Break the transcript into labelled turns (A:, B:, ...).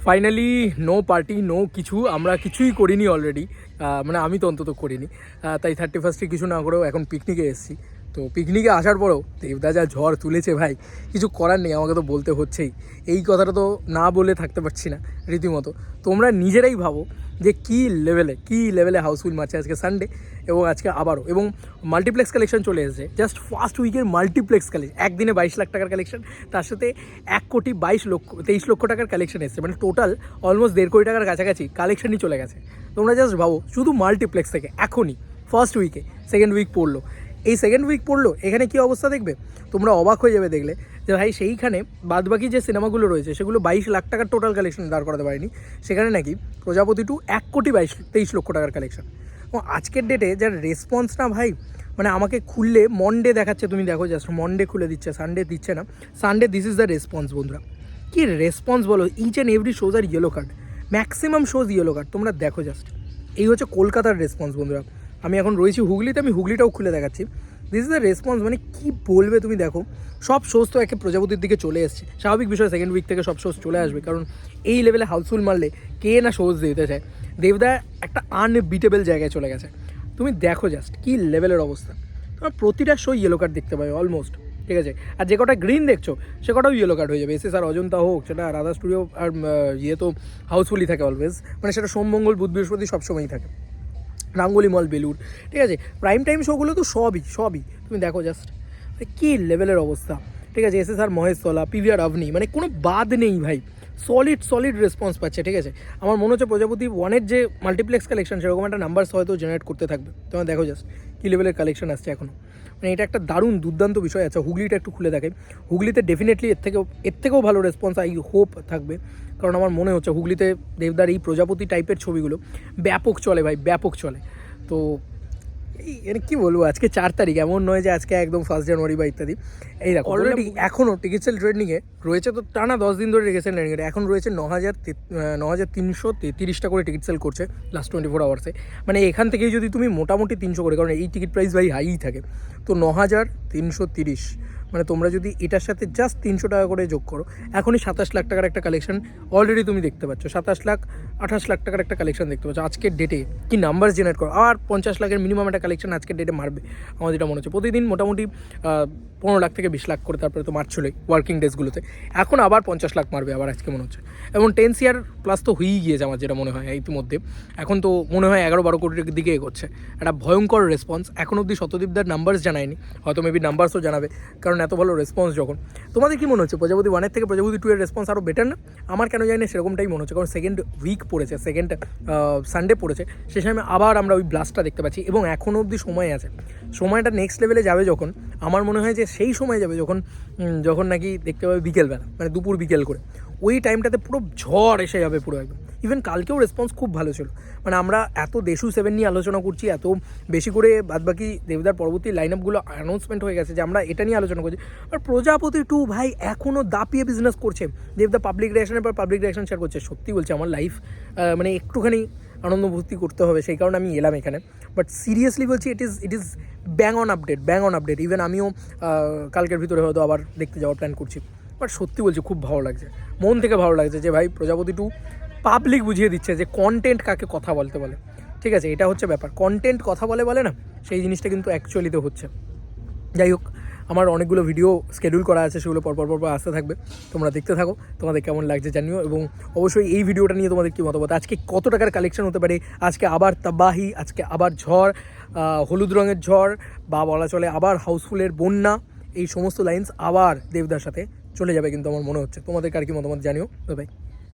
A: Finally no party no কিছু, আমরা কিছুই করিনি অলরেডি, মানে আমি তো অন্তত করিনি। তাই 31 কিছু না করেও এখন পিকনিকে এসেছি। তো পিকনিকে আসার পরেও দেবদা যা ঝড় তুলেছে ভাই, কিছু করার নেই, আমাকে তো বলতে হচ্ছেই। এই কথাটা তো না বলে থাকতে পারছি না রীতিমতো। তোমরা নিজেরাই ভাবো যে কী লেভেলে হাউসফুল মারছে আজকে সানডে, এবং আজকে আবারও, এবং মাল্টিপ্লেক্স কালেকশন চলে এসেছে। জাস্ট ফার্স্ট উইকের মাল্টিপ্লেক্স কালেকশন, একদিনে 22 লাখ টাকার কালেকশন, তার সাথে 1,22,23 লক্ষ টাকার কালেকশন এসেছে। মানে টোটাল অলমোস্ট 1.5 কোটি টাকার কাছাকাছি কালেকশনই চলে গেছে। তোমরা জাস্ট ভাবো, শুধু মাল্টিপ্লেক্স থেকে এখনই ফার্স্ট উইকে, সেকেন্ড উইক পড়লো, এই সেকেন্ড উইক পড়লো, এখানে কী অবস্থা দেখবে তোমরা, অবাক হয়ে যাবে দেখলে যে ভাই সেইখানে বাদবাকি যে সিনেমাগুলো রয়েছে সেগুলো 22 লাখ টাকার টোটাল কালেকশন দাঁড় করাতে পারেনি, সেখানে নাকি প্রজাপতি 2 1,22,23 লক্ষ টাকার কালেকশন। ও আজকের ডেটে যার রেসপন্স না ভাই, মানে আমাকে খুললে মনডে দেখাচ্ছে, তুমি দেখো জাস্ট মনডে খুলে দিচ্ছে, সানডে দিচ্ছে না, Sunday this is the response. বন্ধুরা কী রেসপন্স বলো, each and every shows are yellow card, maximum shows yellow card, তোমরা দেখো জাস্ট। এই হচ্ছে কলকাতার রেসপন্স বন্ধুরা। আমি এখন রয়েছি হুগলিতে, আমি হুগলিটাও খুলে দেখাচ্ছি। দিস ইজ দ্য রেসপন্স, মানে কী বলবে তুমি দেখো। সব শোজ তো একে প্রজাপতির দিকে চলে এসছে, স্বাভাবিক বিষয়, সেকেন্ড উইক থেকে সব শোজ চলে আসবে, কারণ এই লেভেলে হাউসফুল মারলে কে না শোজ দিতে চায়। দেবদা একটা আনবিটেবল জায়গায় চলে গেছে। তুমি দেখো জাস্ট কী লেভেলের অবস্থা। তোমার প্রতিটা শো ইয়েলো কার্ড দেখতে পাবে অলমোস্ট, ঠিক আছে। আর যে কটা গ্রিন দেখছো সে কটাও ইয়েলো কার্ড হয়ে যাবে। SSR অজন্তা হোক, সেটা রাধা স্টুডিও আর ইয়ে তো হাউসফুলই থাকে অলওয়েজ, মানে সেটা সোম মঙ্গল বুধ বৃহস্পতি সবসময়ই থাকে। রাঙ্গুলি মল, বেলুর, ঠিক আছে, প্রাইম টাইম শোগুলো তো সবই তুমি দেখো জাস্ট কী লেভেলের অবস্থা, ঠিক আছে। SSR মহেশতলা, PVR আভনি, মানে কোনো বাদ নেই ভাই, সলিড রেসপন্স পাচ্ছে, ঠিক আছে। আমার মনে হচ্ছে প্রজাপতি 1-এর যে মাল্টিপ্লেক্স কালেকশন সেরকম একটা নাম্বারস হয়তো জেনারেট করতে থাকবে। তোমরা দেখো জাস্ট কী লেভেলের কালেকশন আসছে এখনও, মানে এটা একটা দারুণ দুর্দান্ত বিষয় আছে। হুগলিটা একটু খুলে দেখাই, হুগলিতে ডেফিনেটলি এর থেকেও ভালো রেসপন্স আই হোপ থাকবে, কারণ আমার মনে হচ্ছে হুগলিতে দেবদার এই প্রজাপতি টাইপের ছবিগুলো ব্যাপক চলে ভাই, ব্যাপক চলে। তো এই মানে কী বলবো, আজকে 4 তারিখ, এমন নয় যে আজকে একদম 1 জানুয়ারি বা ইত্যাদি। এই দেখো অলরেডি এখনও টিকিট সেল ট্রেন্ডিংয়ে রয়েছে, তো টানা 10 দিন ধরে টিকিট সেল ট্রেন্ডিংয়ে এখন রয়েছে 9,330টা করে টিকিট সেল করছে লাস্ট 24 আওয়ার্সে। মানে এখান থেকেই যদি তুমি মোটামুটি 300 করে, কারণ এই টিকিট প্রাইস ভাই হাইই থাকে, তো 9,330, মানে তোমরা যদি এটার সাথে জাস্ট 300 টাকা করে যোগ করো, এখনই 27 লাখ টাকার একটা কালেকশন অলরেডি তুমি দেখতে পাচ্ছ, 28 লাখ টাকার একটা কালেকশন দেখতে পাচ্ছ আজকের ডেটে। কি নাম্বার জেনারেট করো, আর 50 লাখের মিনিমাম একটা কালেকশন আজকের ডেটে মারবে আমার যেটা মনে হচ্ছে। প্রতিদিন মোটামুটি 15 লাখ থেকে 20 লাখ করে তারপরে তো মারছিলোই ওয়ার্কিং ডেজগুলোতে, এখন আবার 50 লাখ মারবে আবার আজকে মনে হচ্ছে। এবং 10 CR প্লাস তো হয়েই গিয়েছে আমার যেটা মনে হয় ইতিমধ্যে, এখন তো মনে হয় 11-12 কোটির দিকে এগোচ্ছে। একটা ভয়ঙ্কর রেসপন্স, এখন অবধি শতদীপদার নাম্বারস জানায়নি, হয়তো মেবি নাম্বারসও জানাবে, কারণ এত ভালো রেসপন্স যখন। তোমাদের কি মনে হচ্ছে, প্রজাপতি 1-এর থেকে প্রজাপতি 2-এর রেসপন্স আরও বেটার না? আমার কেন জানি না সেরকমটাই মনে হচ্ছে, কারণ সেকেন্ড উইক পড়েছে, সেকেন্ড সানডে পড়েছে, সে সময় আবার আমরা ওই ব্লাস্টটা দেখতে পাচ্ছি, এবং এখনও অবধি সময় আছে। সময়টা নেক্সট লেভেলে যাবে যখন, আমার মনে হয় যে সেই সময় যাবে যখন নাকি দেখতে পাবে বিকেলবেলা, মানে দুপুর বিকেল করে, ওই টাইমটাতে পুরো ঝড় এসে যাবে পুরো একদম। ইভেন কালকেও রেসপন্স খুব ভালো ছিল, মানে আমরা এত দেশু 7 নিয়ে আলোচনা করছি, এত বেশি করে বাদবাকি দেবদার পরবর্তী লাইন আপগুলো অ্যানাউন্সমেন্ট হয়ে গেছে যে আমরা এটা নিয়ে আলোচনা করছি, আর প্রজাপতি 2 ভাই এখনও দাপিয়ে বিজনেস করছে। দেবদা পাবলিক রিঅ্যাকশনের পর পাবলিক রিঅ্যাকশন শেয়ার করছে, সত্যি বলছে আমার লাইফ মানে একটুখানি আনন্দভর্তি করতে হবে, সেই কারণে আমি এলাম এখানে। বাট সিরিয়াসলি বলছি, it is bang on update. Even আমিও কালকের ভিতরে হয়তো আবার দেখতে যাওয়ার প্ল্যান করছি। বাট সত্যি বলছি খুব ভালো লাগছে, মন থেকে ভালো লাগছে যে ভাই প্রজাপতি 2 পাবলিক বুঝিয়ে দিচ্ছে যে কন্টেন্ট কাকে কথা বলতে বলে, ঠিক আছে। এটা হচ্ছে ব্যাপার, কন্টেন্ট কথা বলে না, সেই জিনিসটা কিন্তু অ্যাকচুয়ালিতে হচ্ছে। যাই হোক, আমার অনেকগুলো ভিডিও শিডিউল করা আছে, সেগুলো পরপর আসতে থাকবে, তোমরা দেখতে থাকো, তোমাদের কেমন লাগছে জানিও। এবং অবশ্যই এই ভিডিওটা নিয়ে তোমাদের কী মতামত, আজকে কত টাকার কালেকশন হতে পারে, আজকে আবার তাবাহি, আজকে আবার ঝড়, হলুদ রঙের ঝড়, বা বলা চলে আবার হাউসফুলের বন্যা, এই সমস্ত লাইন্স আবার দেবদার সাথে চলে যাবে কিন্তু আমার মনে হচ্ছে। তোমাদের কার কি মতামত জানিও, বাই।